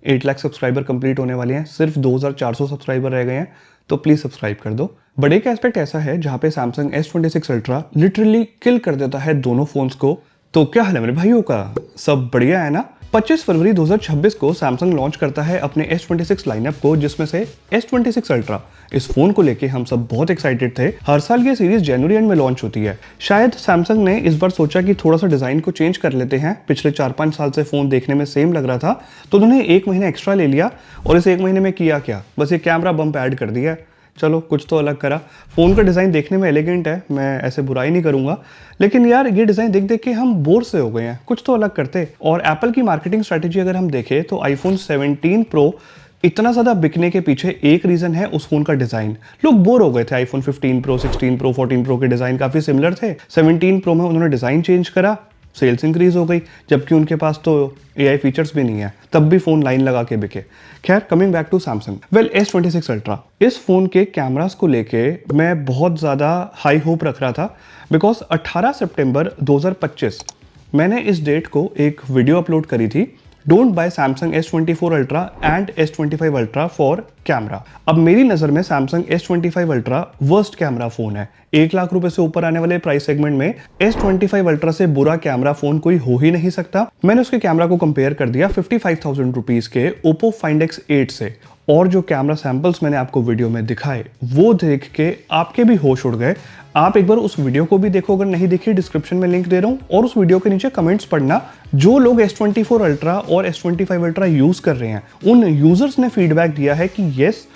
8 lakh subscriber complete होने वाले हैं, सिर्फ 2400 सब्सक्राइबर रह गए हैं, तो प्लीज़ सब्सक्राइब कर दो। बट एक एस्पेक्ट ऐसा है जहाँ पे Samsung S26 Ultra लिटरली किल कर देता है दोनों फोन्स को। तो क्या हाल है मेरे भाइयों का, सब बढ़िया है ना? 25 फरवरी 2026 को Samsung लॉन्च करता है अपने S26 लाइनअप को, जिसमें से S26 Ultra। इस फोन को लेके हम सब बहुत एक्साइटेड थे। हर साल ये सीरीज जनवरी एंड में लॉन्च होती है। शायद Samsung ने इस बार सोचा कि थोड़ा सा डिजाइन को चेंज कर लेते हैं। पिछले 4-5 साल से फोन देखने में सेम लग रहा था, तो उन्होंने 1 महीना एक्स्ट्रा ले लिया और इस 1 महीने में किया क्या, बस ये कैमरा बम्प ऐड कर दिया है। चलो कुछ तो अलग करा। फोन का डिज़ाइन देखने में एलिगेंट है, मैं ऐसे बुराई नहीं करूंगा, लेकिन यार ये डिज़ाइन देख देख के हम बोर से हो गए हैं, कुछ तो अलग करते। और एप्पल की मार्केटिंग स्ट्रैटेजी अगर हम देखें तो आईफोन 17 प्रो इतना ज़्यादा बिकने के पीछे एक रीज़न है उस फोन का डिज़ाइन। लोग बोर हो गए थे। आईफोन 15 प्रो, 16 प्रो, 14 प्रो के डिज़ाइन काफ़ी सिमिलर थे। 17 प्रो में उन्होंने डिज़ाइन चेंज करा, सेल्स इंक्रीज हो गई, जबकि उनके पास तो AI फीचर्स भी नहीं है, तब भी फोन लाइन लगा के बिके। खैर, coming back to Samsung, well S26 Ultra, इस फोन के कैमरास को लेके मैं बहुत ज़्यादा हाई होप रख रहा था, बिकॉज 18 सितंबर 2025 मैंने इस डेट को एक वीडियो अपलोड करी थी, don't buy Samsung S24 Ultra and S25 Ultra for camera. अब मेरी नज़र में Samsung S25 Ultra worst camera phone है। 1 लाख रुपए से ऊपर आने वाले प्राइस सेगमेंट में S25 Ultra से बुरा कैमरा फोन कोई हो ही नहीं सकता। मैंने उसके कैमरा को कंपेयर कर दिया 55,000 रुपीज के Oppo Find X8 से, और जो कैमरा सैंपल्स मैंने आपको वीडियो में दिखाए वो देख के आपके भी होश उड़ गए। आप एक बार उस वीडियो को भी देखो, अगर नहीं देखी डिस्क्रिप्शन में लिंक दे रहा हूं, और उस वीडियो के नीचे कमेंट्स पढ़ना। जो लोग S24 Ultra और S25 Ultra यूज कर रहे हैं, उन यूजर्स ने फीडबैक दिया है कि यस,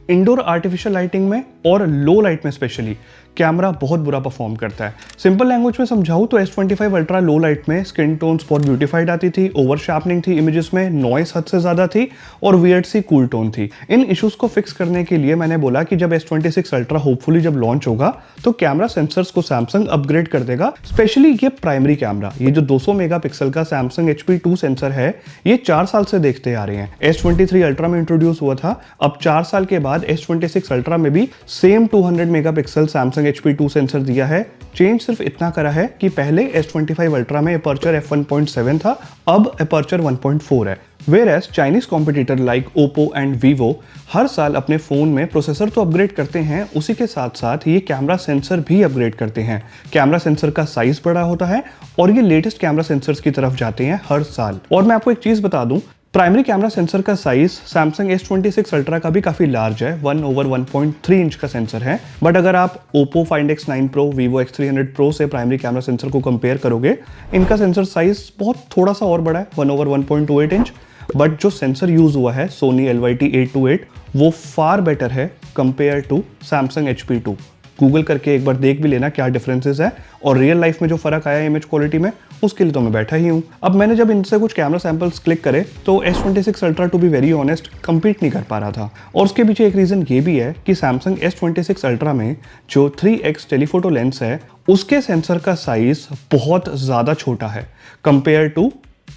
इंडोर आर्टिफिशियल लाइटिंग में और लो लाइट में स्पेशली कैमरा बहुत बुरा परफॉर्म करता है। सिंपल लैंग्वेज में समझाऊं तो S25 Ultra लो लाइट में स्किन टोन्स बहुत ब्यूटीफाइड आती थी, ओवर शार्पनिंग थी इमेजेस में, नॉइस हद से ज्यादा थी और वियर्ड सी कूल टोन थी। इन इश्यूज को फिक्स करने के लिए मैंने बोला कि जब S26 Ultra होपफुली जब लॉन्च होगा तो कैमरा सेंसर्स को Samsung अपग्रेड कर देगा। स्पेशली ये प्राइमरी कैमरा, ये जो 200 मेगापिक्सल का Samsung HP2 सेंसर है, ये 4 साल से देखते आ रहे हैं। S23 Ultra में इंट्रोड्यूस हुआ था, अब 4 साल के बाद S26 Ultra में भी same 200 megapixel Samsung HP2 sensor दिया है। चेंज सिर्फ इतना करा है कि पहले S25 Ultra में अपर्चर f1.7 था, अब अपर्चर 1.4 है। Whereas Chinese competitor like Oppo and Vivo हर साल अपने फोन में प्रोसेसर तो अपग्रेड करते हैं, उसी के साथ साथ ये कैमरा सेंसर भी अपग्रेड करते हैं। कैमरा सेंसर का साइज बड़ा होता है और ये लेटेस्ट कैमरा सेंसर्स की तरफ जाते हैं हर साल। और मैं आपको एक चीज बता दूं, प्राइमरी कैमरा सेंसर का साइज Samsung S26 Ultra का भी काफी लार्ज है, 1/1.3 इंच का सेंसर है। बट अगर आप Oppo Find X9 Pro, Vivo X300 Pro से प्राइमरी कैमरा सेंसर को कंपेयर करोगे, इनका सेंसर साइज बहुत थोड़ा सा और बड़ा है, 1/1.28 इंच। बट जो सेंसर यूज हुआ है Sony LYT-828, वो फार बेटर है compare to Samsung HP2। Google करके एक बार देख भी लेना क्या डिफरेंसेस है, और रियल लाइफ में जो फर्क आया इमेज क्वालिटी में, उसके लिए तो मैं बैठा ही हूँ। अब मैंने जब इनसे कुछ कैमरा सैंपल्स क्लिक करे तो S26 Ultra to be very honest compete नहीं कर पा रहा था। और उसके पीछे एक रीज़न ये भी है कि Samsung S26 Ultra में जो 3x टेलीफोटो लेंस है, उसके सेंसर का साइज बहुत ज़्यादा छोटा है कंपेयर टू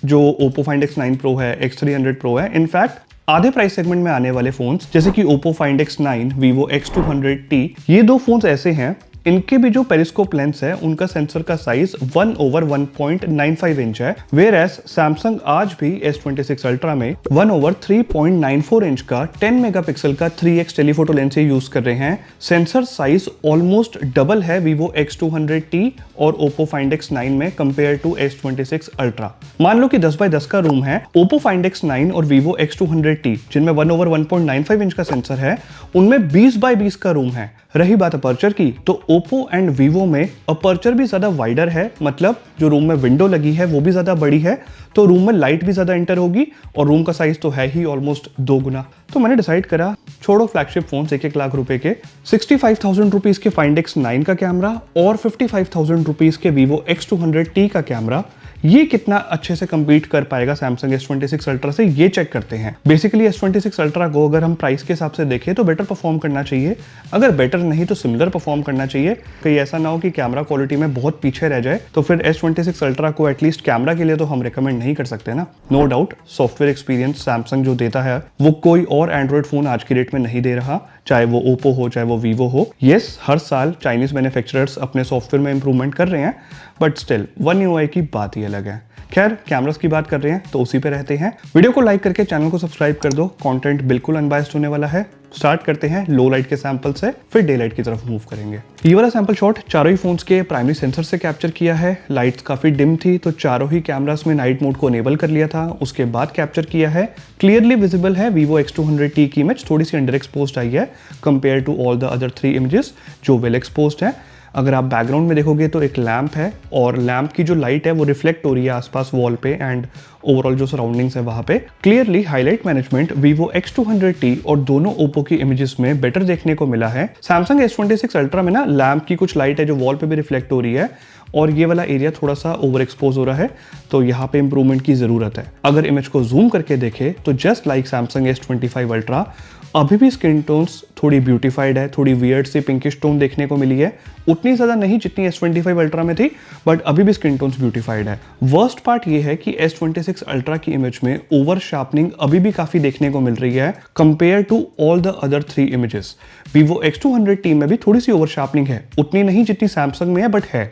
जो Oppo Find X9 Pro है, X300 Pro है। इनफैक्ट आधे प्राइस सेगमेंट में आने वाले फोन्स जैसे कि Oppo Find X9, Vivo X200T, ये दो फोन्स ऐसे हैं, इनके भी जो पेरिस्कोप लेंस है उनका सेंसर का साइज 1/1.95 इंच है। वेयरएस Samsung आज भी S26 Ultra में 1/3.94 इंच का 10 मेगापिक्सल का 3x टेलीफोटो लेंस यूज कर रहे हैं। सेंसर साइज ऑलमोस्ट डबल है Vivo X200T और Oppo Find X9 में कंपेयर टू S26 Ultra। मान लो कि 10x10 का रूम है, Oppo Find X9 और Vivo X200T जिनमें 1/1.95 इंच का सेंसर है, उनमें 20x20 का रूम है। रही बात अपर्चर की, तो Oppo एंड Vivo में अपर्चर भी ज्यादा वाइडर है, मतलब जो रूम में विंडो लगी है वो भी ज्यादा बड़ी है, तो रूम में लाइट भी ज्यादा एंटर होगी, और रूम का साइज तो है ही ऑलमोस्ट 2 गुना। तो मैंने डिसाइड करा, छोड़ो फ्लैगशिप फोन 1-1 लाख रुपए के, 65,000 रुपीज के Find X9 का कैमरा और 55,000 रुपीज के Vivo X200T का कैमरा, ये कितना अच्छे से कंपीट कर पाएगा Samsung S26 Ultra से, ये चेक करते हैं। बेसिकली S26 Ultra को अगर हम प्राइस के हिसाब से देखें तो बेटर परफॉर्म करना चाहिए, अगर बेटर नहीं तो सिमिलर परफॉर्म करना चाहिए। कहीं ऐसा ना हो कि कैमरा क्वालिटी में बहुत पीछे रह जाए, तो फिर S26 Ultra को एटलीस्ट कैमरा के लिए तो हम रिकमेंड नहीं कर सकते ना। No doubt software experience Samsung जो देता है वो कोई और एंड्रॉइड फोन आज की डेट में नहीं दे रहा, चाहे वो Oppo हो चाहे वो Vivo हो। यस, हर साल चाइनीज मैन्युफैक्चरर्स अपने सॉफ्टवेयर में इंप्रूवमेंट कर रहे हैं, बट स्टिल One UI की बात ही अलग है। खैर कैमरास की बात कर रहे हैं तो उसी पे रहते हैं। वीडियो को लाइक करके चैनल को सब्सक्राइब कर दो, कंटेंट बिल्कुल अनबायस्ड होने वाला है। स्टार्ट करते हैं लो लाइट के सैंपल से, फिर डे लाइट की तरफ मूव करेंगे। ये वाला सैंपल शॉट चारों ही फोन्स के प्राइमरी सेंसर से कैप्चर किया है। लाइट्स काफी डिम थी तो चारों ही कैमरास में नाइट मोड को इनेबल कर लिया था, उसके बाद कैप्चर किया है। क्लियरली विजिबल है Vivo X200T की इमेज थोड़ी सी अंडर एक्सपोज्ड आई है compare to all the other 3 images जो वेल एक्सपोज्ड है। अगर आप बैकग्राउंड में देखोगे तो एक लैंप है और लैंप की जो लाइट है वो रिफ्लेक्ट हो रही है आसपास वॉल पे एंड ओवरऑल जो सराउंडिंग्स है वहां पे। Clearly highlight management Vivo X200T और दोनों ओप्पो की इमेजेस में बेटर देखने को मिला है। Samsung S26 Ultra में ना लैंप की कुछ लाइट है जो वॉल पे भी रिफ्लेक्ट हो रही है और ये वाला एरिया थोड़ा सा ओवर एक्सपोज हो रहा है, तो यहाँ पे इंप्रूवमेंट की जरूरत है। अगर इमेज को जूम करके देखें तो just like Samsung S25 Ultra अभी भी स्किन टोन्स थोड़ी ब्यूटीफाइड है, थोड़ी वियर्ड सी पिंकिश टोन देखने को मिली है, उतनी ज्यादा नहीं जितनी S25 Ultra में थी, बट अभी भी स्किन टोन्स ब्यूटीफाइड है। वर्स्ट पार्ट ये है कि S26 Ultra की इमेज में ओवर शार्पनिंग अभी भी काफी देखने को मिल रही है compare to all the other 3 images. Vivo X200T में भी थोड़ी सी ओवर शार्पनिंग है, उतनी नहीं जितनी Samsung में है बट है।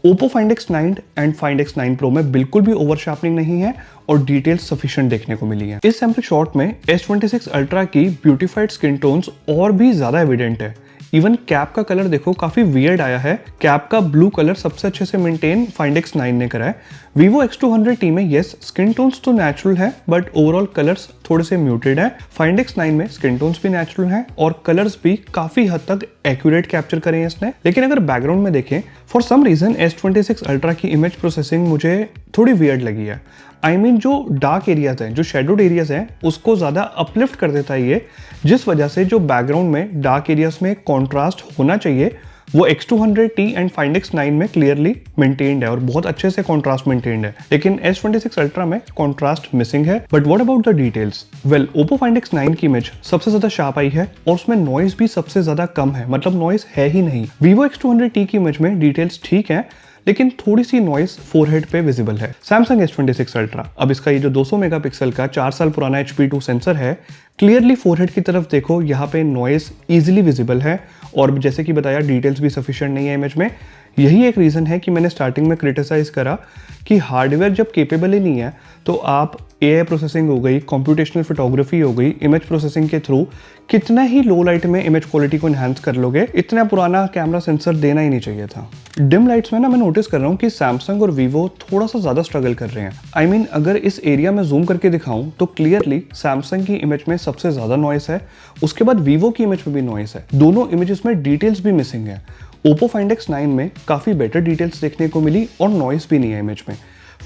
Oppo Find X9 and Find X9 Pro में बिल्कुल भी ओवर शार्पनिंग नहीं है और डिटेल्स सफिशिएंट देखने को मिली है। इस सैंपल शॉट में S26 Ultra की ब्यूटीफाइड स्किन टोन्स और भी ज्यादा एविडेंट है। इवन कैप का कलर देखो काफी वियर्ड आया है। कैप का ब्लू कलर सबसे अच्छे से मेंटेन Find X9 ने करा है। Vivo X200T में यस स्किन टोन्स तो नेचुरल है बट ओवरऑल कलर्स थोड़े से म्यूटेड है। Find X9 में स्किन टोन्स भी नेचुरल हैं और कलर्स भी काफी हद तक एक्यूरेट कैप्चर करे हैं इसने। लेकिन अगर बैकग्राउंड में देखें for some reason S26 Ultra की इमेज प्रोसेसिंग मुझे थोड़ी वियर्ड लगी है। आई मीन जो डार्क एरियाज हैं, जो शेडोड एरियाज हैं, उसको ज्यादा अपलिफ्ट कर देता है ये, जिस वजह से जो बैकग्राउंड में डार्क एरियाज में कॉन्ट्रास्ट होना चाहिए वो X200T एंड Find X9 में क्लियरली मेंटेन्ड है और बहुत अच्छे से कॉन्ट्रास्ट मेंटेन्ड है। लेकिन S26 Ultra में कॉन्ट्रास्ट मिसिंग है। But what about the details? Well, Oppo Find X9 की इमेज सबसे ज्यादा शार्प आई है और उसमें नॉइज भी सबसे ज्यादा कम है, मतलब नॉइज है ही नहीं। Vivo X200T की इमेज में डिटेल्स ठीक है लेकिन थोड़ी सी नॉइज फोरहेड पे विजिबल है। Samsung S26 Ultra, अब इसका ये जो 200 मेगापिक्सल का 4 साल पुराना HP2 सेंसर है, क्लियरली फोरहेड की तरफ देखो यहाँ पे नॉइज इजीली विजिबल है और जैसे कि बताया डिटेल्स भी सफिशिएंट नहीं है इमेज में। यही एक रीजन है कि मैंने स्टार्टिंग में क्रिटिसाइज करा कि हार्डवेयर जब केपेबल ही नहीं है तो आप AI प्रोसेसिंग हो गई, कंप्यूटेशनल फोटोग्राफी हो गई, इमेज प्रोसेसिंग के थ्रू कितना ही लो लाइट में इमेज क्वालिटी को एनहांस कर लोगे, इतना पुराना कैमरा सेंसर देना ही नहीं चाहिए था। डिम लाइट्स में ना मैं नोटिस कर रहा हूँ कि Samsung और Vivo थोड़ा सा ज्यादा स्ट्रगल कर रहे हैं। आई मीन अगर इस एरिया में जूम करके दिखाऊं तो क्लियरली Samsung की इमेज में सबसे ज्यादा नॉइस है, उसके बाद Vivo की इमेज में भी नॉइस है, दोनों इमेजेस में डिटेल्स भी मिसिंग है। Oppo Find X9 में काफी बेटर डिटेल्स देखने को मिली और नॉइस भी नहीं है इमेज में।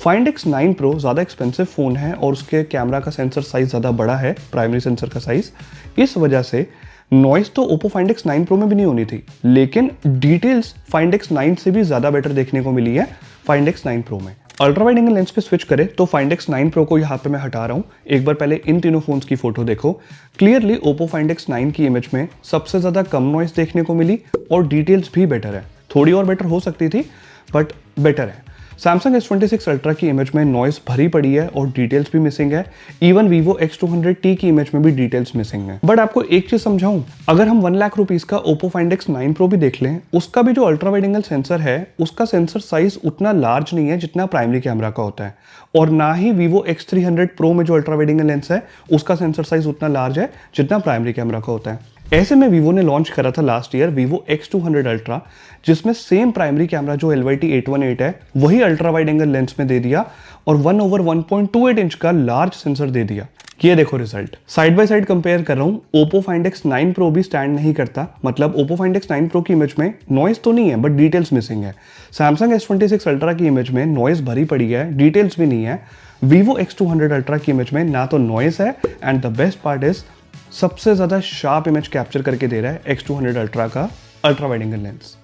Find X9 Pro ज़्यादा एक्सपेंसिव फ़ोन है और उसके कैमरा का सेंसर साइज ज़्यादा बड़ा है, प्राइमरी सेंसर का साइज, इस वजह से नॉइस तो Oppo Find X9 Pro में भी नहीं होनी थी, लेकिन डिटेल्स Find X9 से भी ज़्यादा बेटर देखने को मिली है Find X9 Pro में। अल्ट्रा वाइड एंगल लेंस पे स्विच करें तो Find X9 Pro को यहाँ पे मैं हटा रहा हूँ। एक बार पहले इन तीनों फोन्स की फोटो देखो। क्लियरली Oppo Find X9 की इमेज में सबसे ज़्यादा कम नॉइस देखने को मिली और डिटेल्स भी बेटर है। थोड़ी और बेटर हो सकती थी बट बेटर है। Samsung S26 Ultra की इमेज में नॉइस भरी पड़ी है और डिटेल्स भी मिसिंग है। इवन Vivo X200T की इमेज में भी डिटेल्स मिसिंग है। बट आपको एक चीज समझाऊं, अगर हम 1 लाख रुपीस का Oppo Find X9 Pro भी देख लें, उसका भी जो अल्ट्रा वाइड एंगल सेंसर है उसका सेंसर साइज उतना लार्ज नहीं है जितना प्राइमरी कैमरा का होता है, और ना ही Vivo X300 Pro में जो अल्ट्रा वाइड एंगल लेंस है उसका सेंसर साइज उतना लार्ज है जितना प्राइमरी कैमरा का होता है। ऐसे में Vivo ने लॉन्च करा था last year Vivo X200 Ultra, जिसमें सेम प्राइमरी कैमरा जो LYT-818 है वही अल्ट्रा वाइड एंगल लेंस में दे दिया और 1/1.28 इंच का लार्ज सेंसर दे दिया। ये देखो result, side by side compare कर रहा हूँ। Oppo Find X9 Pro भी स्टैंड नहीं करता, मतलब Oppo Find X9 Pro की इमेज में नॉइस तो नहीं है बट डिटेल्स मिसिंग है। Samsung S26 Ultra की इमेज में नॉइस भरी पड़ी है, डिटेल्स भी नहीं है। Vivo X200 Ultra की इमेज में ना तो नॉइस है and the best part is सबसे ज्यादा शार्प इमेज कैप्चर करके दे रहा है X200 Ultra का अल्ट्रा वाइड एंगल लेंस।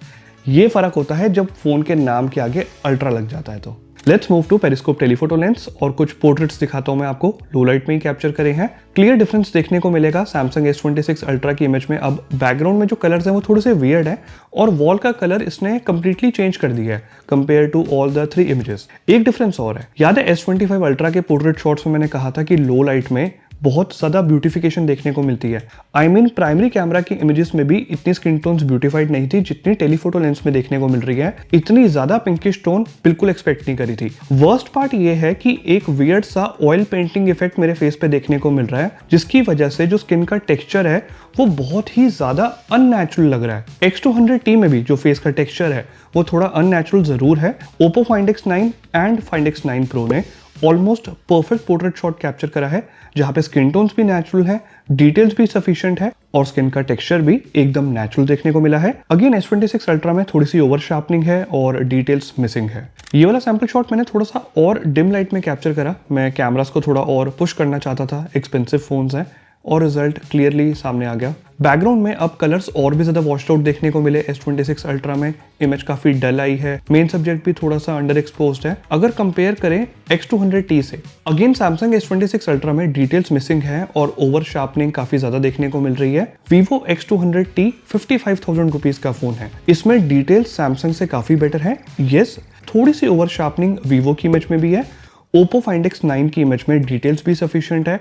ये फर्क होता है जब फोन के नाम के आगे अल्ट्रा लग जाता है। तो let's move to periscope telephoto lens और कुछ पोर्ट्रेट्स दिखाता हूं मैं आपको, लो लाइट में ही कैप्चर करे हैं। क्लियर डिफरेंस देखने को मिलेगा Samsung S26 Ultra की इमेज में। अब बैकग्राउंड में जो कलर्स हैं वो थोड़े से वियर्ड है और वॉल का कलर इसने कंप्लीटली चेंज कर दिया है compare to all the 3 images. एक डिफरेंस और है, याद है S25 Ultra के पोर्ट्रेट शॉट्स में मैंने कहा था कि लो लाइट में बहुत ज़्यादा ब्यूटिफिकेशन देखने को मिलती है। आई मीन प्राइमरी कैमरा की इमेजेस में भी इतनी स्किन टोन्स ब्यूटिफाइड नहीं थी जितनी टेलीफोटो लेंस में देखने को मिल रही है। इतनी ज़्यादा पिंकिश टोन बिल्कुल एक्सपेक्ट नहीं करी थी। वर्स्ट पार्ट ये है कि एक वियर्ड सा ऑयल पेंटिंग इफेक्ट मेरे फेस पे देखने को मिल रहा है, जिसकी वजह से जो स्किन का टेक्सचर है वो बहुत ही ज़्यादा अननेचुरल लग रहा है। X200T में भी जो फेस का टेक्सचर है वो थोड़ा अननेचुरल ज़रूर है। Oppo Find X9 and Find X9 Pro ने almost perfect portrait shot capture करा है, जहां पे स्किन टोन्स भी नेचुरल है, डिटेल्स भी सफिशिएंट है और स्किन का टेक्सचर भी एकदम नेचुरल देखने को मिला है। अगेन S26 अल्ट्रा में थोड़ी सी ओवर शार्पनिंग है और डिटेल्स मिसिंग है। ये वाला सैंपल शॉट मैंने थोड़ा सा और डिम लाइट में कैप्चर करा। मैं कैमरास को थोड़ा और पुश करना चाहता था, एक्सपेंसिव फोन्स हैं, और रिजल्ट क्लियरली सामने आ गया। बैकग्राउंड में अब कलर्स और भी ज्यादा वॉश्ड आउट देखने को मिले S26 अल्ट्रा में। इमेज काफी डल आई है, मेन सब्जेक्ट भी थोड़ा सा अंडर एक्सपोज्ड है अगर कंपेयर करें X200T से। अगेन सैमसंग S26 अल्ट्रा में डिटेल्स मिसिंग है और ओवर शार्पनिंग काफी ज्यादा देखने को मिल रही है। Vivo X200T 55,000 रुपीज का फोन है, इसमें डिटेल्स सैमसंग से काफी बेटर है। यस, थोड़ी सी ओवर शार्पनिंग Vivo की इमेज में भी है। Oppo Find X9 की इमेज में डिटेल्स भी सफिशिएंट है।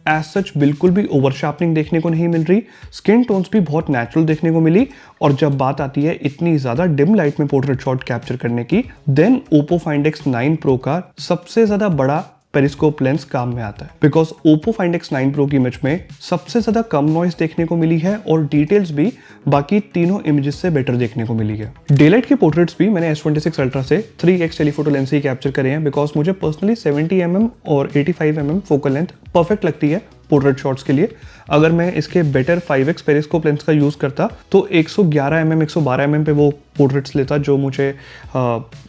एज सच बिल्कुल भी ओवर शार्पनिंग देखने को नहीं मिल रही, स्किन टोन्स भी बहुत नेचुरल देखने को मिली। और जब बात आती है इतनी ज्यादा डिम लाइट में पोर्ट्रेट शॉट कैप्चर करने की, then Oppo Find X9 Pro का सबसे ज्यादा बड़ा पेरिस्कोप लेंस काम में आता है, because Oppo Find X9 Pro की इमेज में सबसे ज्यादा कम नॉइस देखने को मिली है और डिटेल्स भी बाकी तीनों इमेजेस से बेटर देखने को मिली है। डेलाइट के पोर्ट्रेट्स भी मैंने S26 अल्ट्रा से 3x टेलीफोटो लेंस से ही कैप्चर करे हैं, बिकॉज मुझे पर्सनली 70mm और 85mm फोकल लेंथ परफेक्ट लगती है पोर्ट्रेट शॉट्स के लिए। अगर मैं इसके बेटर 5x पेरिस्कोप लेंस का यूज करता तो 111mm 112mm पे वो पोर्ट्रेट्स लेता, जो मुझे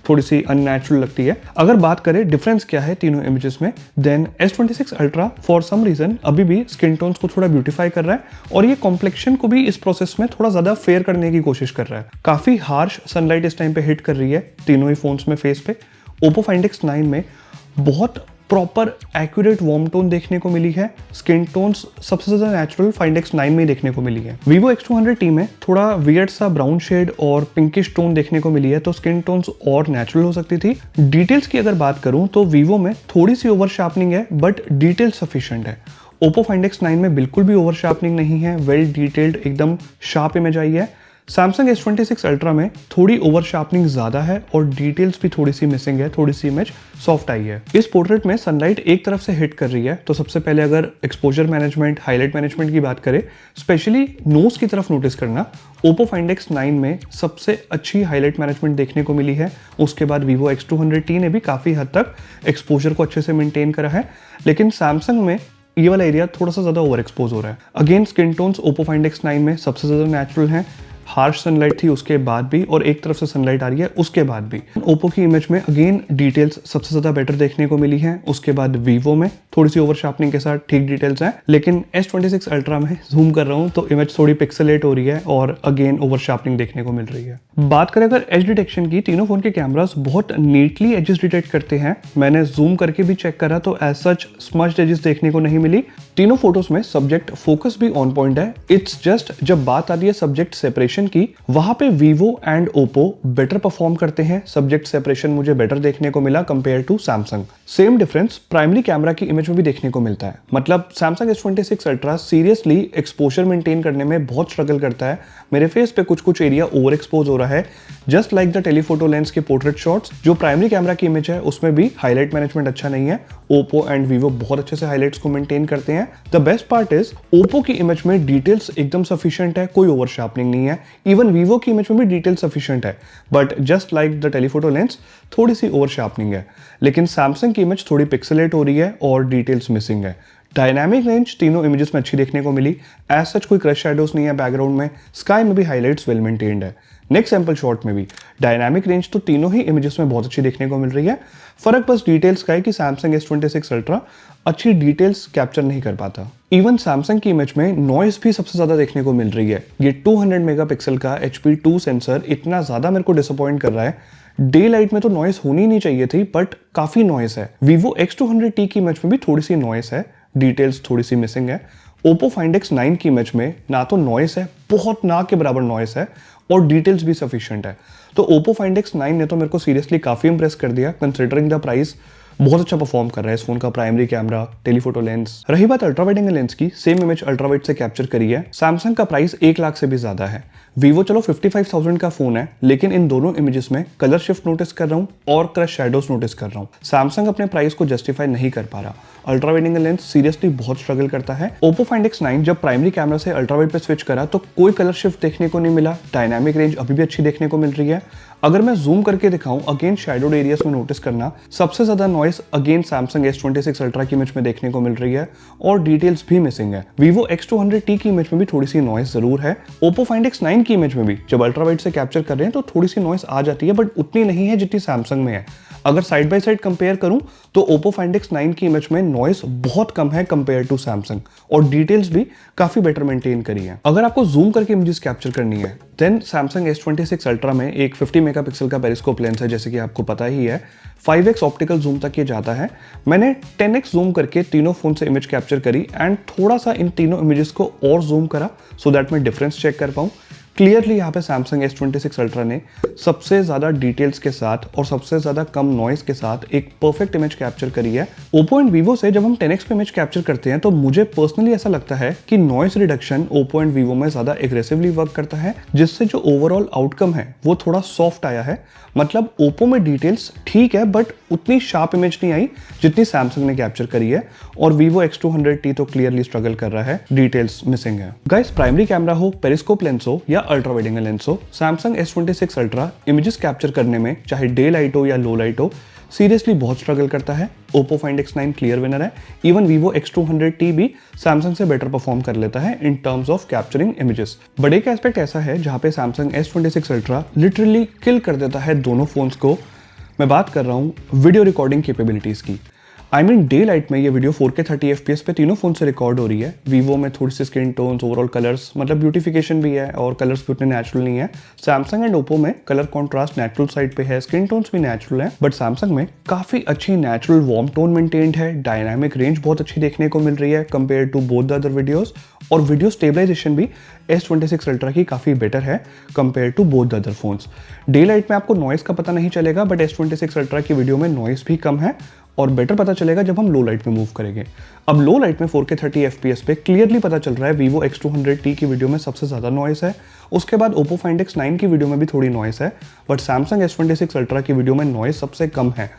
थोड़ी सी अननेचुरल लगती है। अगर बात करें डिफरेंस क्या है तीनों इमेजेस में, then S26 Ultra for some reason अभी भी स्किन टोन्स को थोड़ा ब्यूटीफाई कर रहा है और ये कॉम्प्लेक्शन को भी इस प्रोसेस में थोड़ा ज्यादा फेयर करने की कोशिश कर रहा है। काफी हार्श सनलाइट इस टाइम पे हिट कर रही है तीनों ही फोन्स में फेस पे। Oppo Find X9 में बहुत प्रॉपर एक्यूरेट वार्म टोन देखने को मिली है। स्किन टोन्स सबसे ज्यादा नेचुरल Find X9 में देखने को मिली है। Vivo X200T में थोड़ा वियर्ड सा ब्राउन शेड और पिंकिश टोन देखने को मिली है, तो स्किन टोन्स और नेचुरल हो सकती थी। डिटेल्स की अगर बात करूं तो Vivo में थोड़ी सी ओवर शार्पनिंग है, बट डिटेल सफिशिएंट है। Oppo Find X9 में बिल्कुल भी ओवर शार्पनिंग नहीं है, वेल डिटेल्ड एकदम शार्प इमेज आई है। Samsung S26 अल्ट्रा में थोड़ी ओवर शार्पनिंग ज्यादा है और डिटेल्स भी थोड़ी सी मिसिंग है, थोड़ी सी इमेज सॉफ्ट आई है। इस पोर्ट्रेट में सनलाइट एक तरफ से हिट कर रही है, तो सबसे पहले अगर एक्सपोजर मैनेजमेंट, हाईलाइट मैनेजमेंट की बात करें, स्पेशली नोज की तरफ नोटिस करना, Oppo Find X9 में सबसे अच्छी हाईलाइट मैनेजमेंट देखने को मिली है। उसके बाद Vivo X200T ने भी काफी हद तक एक्सपोजर को अच्छे से मेंटेन करा है, लेकिन सैमसंग में ये वाला एरिया थोड़ा सा ज्यादा ओवर एक्सपोज हो रहा है। Again skin tones Oppo Find X9 में सबसे ज्यादा नेचुरल हैं। हार्श सनलाइट थी उसके बाद भी और एक तरफ से सनलाइट आ रही है उसके बाद भी। Oppo की इमेज में अगेन डिटेल्स सबसे ज्यादा बेटर देखने को मिली है। उसके बाद Vivo में थोड़ी सी ओवर शार्पनिंग के साथ ठीक डिटेल्स हैं, लेकिन S26 अल्ट्रा में जूम कर रहा हूं तो इमेज थोड़ी पिक्सेलेट हो रही है और अगेन ओवर शार्पनिंग देखने को मिल रही है। बात करें अगर एज डिटेक्शन की, तीनों फोन के कैमरास बहुत नीटली एजेस डिटेक्ट करते हैं। मैंने जूम करके भी चेक करा तो एज सच स्मज्ड एजेस देखने को नहीं मिली। तीनों फोटोज में सब्जेक्ट फोकस भी ऑन पॉइंट है। इट्स जस्ट जब बात आती है सब्जेक्ट सेपरेशन की, वहां पे Vivo and Oppo better perform करते हैं। सब्जेक्ट सेपरेशन मुझे बेटर देखने को मिला compare to Samsung। Same difference primary camera की इमेज में भी देखने को मिलता है। मतलब Samsung S26 Ultra seriously exposure maintain करने में बहुत स्ट्रगल करता है। मेरे फेस पे कुछ कुछ एरिया ओवर एक्सपोज हो रहा है, just like the telephoto lens के पोर्ट्रेट शॉट्स। जो प्राइमरी कैमरा की इमेज है उसमें भी हाईलाइट मैनेजमेंट अच्छा नहीं है। Oppo एंड Vivo बहुत अच्छे से हाईलाइट्स को मेंटेन करते हैं। The best part is Oppo की इमेज में डिटेल्स एकदम सफिशिएंट है, कोई ओवर शार्पनिंग नहीं है। इवन Vivo की इमेज में भी डिटेल सफिशिएंट है, but just like the telephoto lens थोड़ी सी ओवर शार्पनिंग है। लेकिन Samsung की इमेज थोड़ी पिक्सेलेट हो रही है और डिटेल्स मिसिंग है। डायनामिक रेंज तीनों इमेजेस में अच्छी देखने को मिली। एज सच कोई क्रश शैडोज नहीं है बैकग्राउंड में। स्काई में भी हाईलाइट्स वेल मेंटेन्ड है। नेक्स्ट सैंपल शॉट में भी डायनामिक रेंज तो तीनों ही इमेजेस में बहुत अच्छी देखने को मिल रही है। फर्क बस डिटेल्स का है कि Samsung S26 अल्ट्रा अच्छी डिटेल्स कैप्चर नहीं कर पाता। इवन Samsung की इमेज में नॉइस भी सबसे ज्यादा देखने को मिल रही है। ये 200 मेगापिक्सल का HP2 सेंसर इतना ज्यादा मेरे को डिसअपॉइंट कर रहा है। डे लाइट में तो नॉइस होनी नहीं चाहिए थी, बट काफी नॉइस है। Vivo X200T की इमेज में भी थोड़ी सी नॉइस है, डिटेल्स थोड़ी सी मिसिंग है। Oppo Find X9 की इमेज में ना तो नॉइस है, बहुत ना के बराबर नॉइस है, और डिटेल्स भी सफिशिएंट है। तो Oppo Find X9 ने तो मेरे को सीरियसली काफी इंप्रेस कर दिया कंसिडरिंग द प्राइस। बहुत अच्छा परफॉर्म कर रहा है इस फोन का प्राइमरी कैमरा, टेलीफोटो लेंस। रही बात अल्ट्रा वाइड एंगल लेंस की, सेम इमेज अल्ट्रा वाइड से कैप्चर करी है। सैमसंग का प्राइस 1 लाख से भी ज्यादा है। वीवो चलो 55,000 का फोन है, लेकिन इन दोनों इमेजेस में कलर शिफ्ट नोटिस कर रहा हूँ और क्रश शैडोज नोटिस कर रहा हूँ। सैमसंग अपने प्राइस को जस्टिफाई नहीं कर पा रहा। Ultra wide angle lens seriously बहुत स्ट्रगल करता है। Oppo Find X9 जब प्राइमरी कैमरा से अल्ट्रा वाइड पे स्विच करा तो कोई कलर शिफ्ट देखने को नहीं मिला। डायनामिक रेंज अभी भी अच्छी देखने को मिल रही है। अगर मैं जूम करके दिखाऊं, अगेन शैडोड एरियाज में नोटिस करना, सबसे ज्यादा noise again Samsung S26 Ultra की इमेज में देखने को मिल रही है और डिटेल्स भी मिसिंग है। Vivo X200T की इमेज में भी थोड़ी सी नॉइस जरूर है। Oppo Find X9 की इमेज में भी जब अल्ट्रा वाइड से कैप्चर कर रहे हैं तो थोड़ी सी नॉइस आ जाती है, बट उतनी नहीं है जितनी Samsung में है। अगर साइड बाय साइड कंपेयर करूं तो Oppo Find X9 की इमेज में नॉइस बहुत कम है कंपेयर टू Samsung और डिटेल्स भी काफी बेटर मेंटेन करी है। अगर आपको जूम करके इमेजेस कैप्चर करनी है देन Samsung S26 Ultra में एक 50 मेगापिक्सल का पेरिस्कोप लेंस है, जैसे कि आपको पता ही है। 5x ऑप्टिकल जूम तक ये जाता है। मैंने 10x जूम करके तीनों फोन से इमेज कैप्चर करी एंड थोड़ा सा इन तीनों इमेजेस को और जूम करा सो दैट मैं डिफरेंस चेक कर पाऊं। क्लियरली यहाँ पे Samsung S26 Ultra ने सबसे ज़्यादा डिटेल्स के साथ और सबसे ज़्यादा कम नॉइस के साथ एक परफेक्ट इमेज कैप्चर करी है। Oppo एंड Vivo से जब हम 10x पे इमेज कैप्चर करते हैं तो मुझे पर्सनली ऐसा लगता है कि noise reduction Oppo and Vivo में ज़्यादा एग्रेसिवली वर्क करता है, जिससे जो ओवरऑल आउटकम है वो थोड़ा सॉफ्ट आया है। मतलब Oppo में डिटेल्स ठीक है बट उतनी शार्प इमेज नहीं आई जितनी Samsung ने कैप्चर करी है, और Vivo X200T तो क्लियरली स्ट्रगल कर रहा है, डिटेल्स मिसिंग है। गाइस, प्राइमरी कैमरा हो, पेरिस्कोप लेंस हो या अल्ट्रा वाइड एंगल लेंस हो, Samsung S26 Ultra images capture करने में चाहे डे लाइट हो या लो लाइट हो सीरियसली बहुत स्ट्रगल करता है। Oppo Find X9 clear winner है। इवन Vivo X200T भी Samsung से बेटर परफॉर्म कर लेता है in terms of capturing images. But एक एस्पेक्ट ऐसा है जहां पे Samsung S26 Ultra लिटरली किल कर देता है दोनों फोन्स को। मैं बात कर रहा हूं वीडियो रिकॉर्डिंग कैपेबिलिटीज की। आई मीन डे लाइट में ये वीडियो 4K 30 FPS पे तीनों फोन से रिकॉर्ड हो रही है। Vivo में थोड़ी सी स्किन टोन्स, ओवरऑल कलर्स, मतलब ब्यूटिफिकेशन भी है और कलर्स भी उतने नेचुरल नहीं है। Samsung एंड Oppo में कलर कॉन्ट्रास्ट नेचुरल साइड पे है, स्किन टोन्स भी नेचुरल है, बट Samsung में काफी अच्छी नेचुरल वार्म टोन मेंटेन्ड है। डायनामिक रेंज बहुत अच्छी देखने को मिल रही है compare to both the other videos, और वीडियो स्टेबलाइजेशन भी S26 Ultra की काफी बेटर है compare to both the other phones. Daylight में आपको नॉइस का पता नहीं चलेगा, बट S26 Ultra की वीडियो में नॉइस भी कम है और बेटर पता चलेगा जब हम लो लाइट में मूव करेंगे। अब लो लाइट में 4K 30 FPS पे क्लियरली पता चल रहा है Vivo X200T की वीडियो में सबसे ज़्यादा नॉइस है। उसके बाद Oppo Find X9 की वीडियो में भी थोड़ी नॉइस है, बट Samsung S26 Ultra की वीडियो में नॉइस सबसे कम है।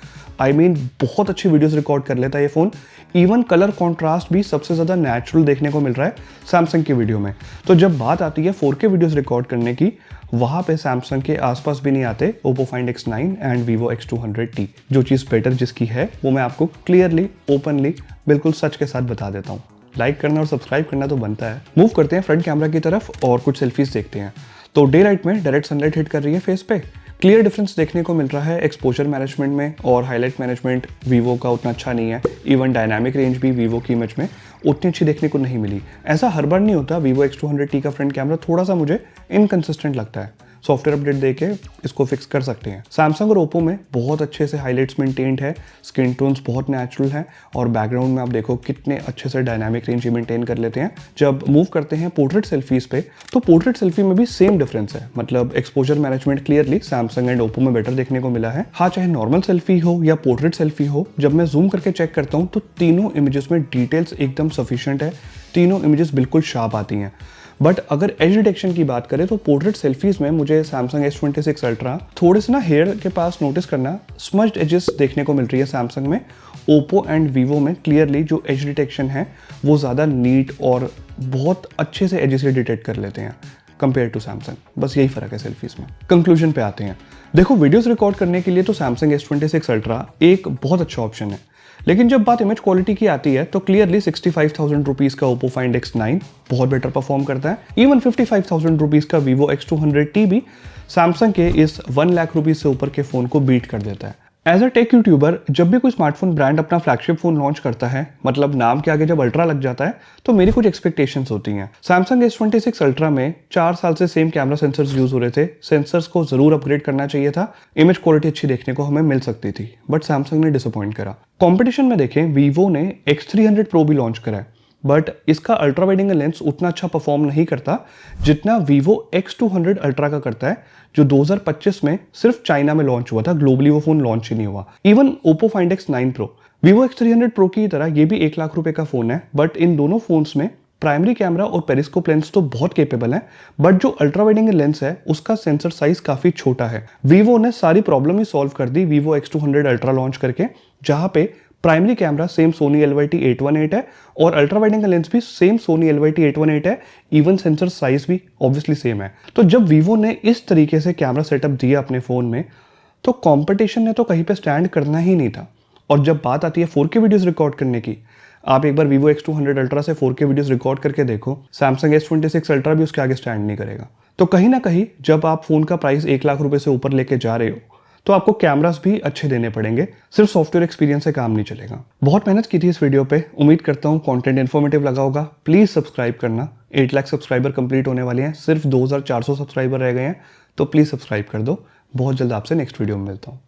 आई मीन बहुत अच्छी वीडियोस रिकॉर्ड कर लेता है ये फ़ोन। इवन कलर कॉन्ट्रास्ट भी सबसे ज़्यादा नेचुरल देखने को मिल रहा है Samsung की वीडियो में। तो जब बात आती है 4K वीडियोस रिकॉर्ड करने की, वहाँ पे Samsung के आसपास भी नहीं आते Oppo Find X9 and Vivo X200T। जो चीज़ बेटर जिसकी है वो मैं आपको क्लियरली, ओपनली, बिल्कुल सच के साथ बता देता हूँ। लाइक करना और सब्सक्राइब करना तो बनता है। मूव करते हैं फ्रंट कैमरा की तरफ और कुछ सेल्फीज देखते हैं। तो डे लाइट में डायरेक्ट सनलाइट हिट कर रही है फेस पे, क्लियर डिफरेंस देखने को मिल रहा है एक्सपोजर मैनेजमेंट में, और हाईलाइट मैनेजमेंट Vivo का उतना अच्छा नहीं है। इवन डायनामिक रेंज भी Vivo की इमेज में उतनी अच्छी देखने को नहीं मिली। ऐसा हर बार नहीं होता। Vivo X200T का फ्रंट कैमरा थोड़ा सा मुझे इनकंसिस्टेंट लगता है। सॉफ्टवेयर अपडेट देके इसको फिक्स कर सकते हैं। Samsung और Oppo में बहुत अच्छे से हाईलाइट्स मेंटेन्ड है, स्किन टोन्स बहुत नेचुरल है, और बैकग्राउंड में आप देखो कितने अच्छे से डायनामिक रेंज मेंटेन कर लेते हैं। जब मूव करते हैं पोर्ट्रेट सेल्फीज पे, तो पोर्ट्रेट सेल्फी में भी सेम डिफरेंस है। मतलब एक्सपोजर मैनेजमेंट क्लियरली Samsung एंड Oppo में बेटर देखने को मिला है। हाँ, चाहे नॉर्मल सेल्फी हो या पोर्ट्रेट सेल्फी हो, जब मैं जूम करके चेक करता हूँ तो तीनों इमेजेस में डिटेल्स एकदम सफिशिएंट है। तीनों इमेजेस बिल्कुल शार्प आती हैं। बट अगर एज डिटेक्शन की बात करें तो पोर्ट्रेट सेल्फीज में मुझे Samsung S26 Ultra थोड़े से ना हेयर के पास नोटिस करना, स्मज्ड एजेस देखने को मिल रही है Samsung में। Oppo एंड Vivo में क्लियरली जो एज डिटेक्शन है वो ज़्यादा नीट और बहुत अच्छे से एजेस डिटेक्ट कर लेते हैं कंपेयर टू Samsung। बस यही फ़र्क है सेल्फीज में। कंक्लूजन पे आते हैं। देखो, वीडियोस रिकॉर्ड करने के लिए तो Samsung S26 Ultra एक बहुत अच्छा ऑप्शन है, लेकिन जब बात इमेज क्वालिटी की आती है तो क्लियरली 65,000 रुपीज़ का Oppo Find X9 बहुत बेटर परफॉर्म करता है। इवन 55,000 रुपीज़ का Vivo X200T भी Samsung के इस 1 लाख रुपीज़ से ऊपर के फ़ोन को बीट कर देता है। एज अ टेक यूट्यूबर, जब भी कोई स्मार्टफोन ब्रांड अपना फ्लैगशिप फोन लॉन्च करता है, मतलब नाम के आगे जब अल्ट्रा लग जाता है, तो मेरी कुछ एक्सपेक्टेशंस होती हैं। Samsung S26 Ultra में 4 साल से सेम कैमरा सेंसर्स यूज हो रहे थे। सेंसर्स को जरूर अपग्रेड करना चाहिए था, इमेज क्वालिटी अच्छी देखने को हमें मिल सकती थी, बट Samsung ने डिसअपॉइंट करा। कॉम्पिटिशन में देखें, Vivo ने X300 Pro भी लॉन्च करा है। बट इसका अल्ट्रा वाइड एंगल लेंस उतना अच्छा परफॉर्म नहीं करता जितना Vivo X200 अल्ट्रा का करता है, जो 2025 में सिर्फ चाइना में लॉन्च हुआ था। ग्लोबली वो फोन लॉन्च ही नहीं हुआ। Even Oppo Find X9 Pro, Vivo X300 Pro की तरह ये भी 1 लाख रुपए का फोन है, बट इन दोनों फोन्स में प्राइमरी कैमरा और पेरिस्कोप लेंस तो बहुत केपेबल है, बट जो अल्ट्रा वाइड एंगल लेंस है उसका सेंसर साइज काफी छोटा है। Vivo ने सारी प्रॉब्लम ही सॉल्व कर दी Vivo X200 अल्ट्रा लॉन्च करके, जहां पे primary camera same Sony LYT-818 है और अल्ट्रा वाइड एंगल लेंस भी सेम Sony LYT-818 है। इवन सेंसर साइज भी ऑब्वियसली सेम है। तो जब Vivo ने इस तरीके से कैमरा सेटअप दिया अपने फोन में, तो कंपटीशन ने तो कहीं पे स्टैंड करना ही नहीं था। और जब बात आती है 4K वीडियोस रिकॉर्ड करने की, आप एक बार Vivo X200 अल्ट्रा से 4K वीडियोस रिकॉर्ड करके देखो, Samsung S26 अल्ट्रा भी उसके आगे स्टैंड नहीं करेगा। तो कहीं ना कहीं जब आप फोन का प्राइस 1 लाख रुपए से ऊपर लेके जा रहे हो, तो आपको कैमरास भी अच्छे देने पड़ेंगे, सिर्फ सॉफ्टवेयर एक्सपीरियंस से काम नहीं चलेगा। बहुत मेहनत की थी इस वीडियो पे, उम्मीद करता हूँ कंटेंट इन्फॉर्मेटिव लगा होगा। प्लीज सब्सक्राइब करना। 8 लाख सब्सक्राइबर कंप्लीट होने वाले हैं, सिर्फ 2400 सब्सक्राइबर रह गए हैं, तो प्लीज सब्सक्राइब कर दो। बहुत जल्द आपसे नेक्स्ट वीडियो में मिलता हूँ।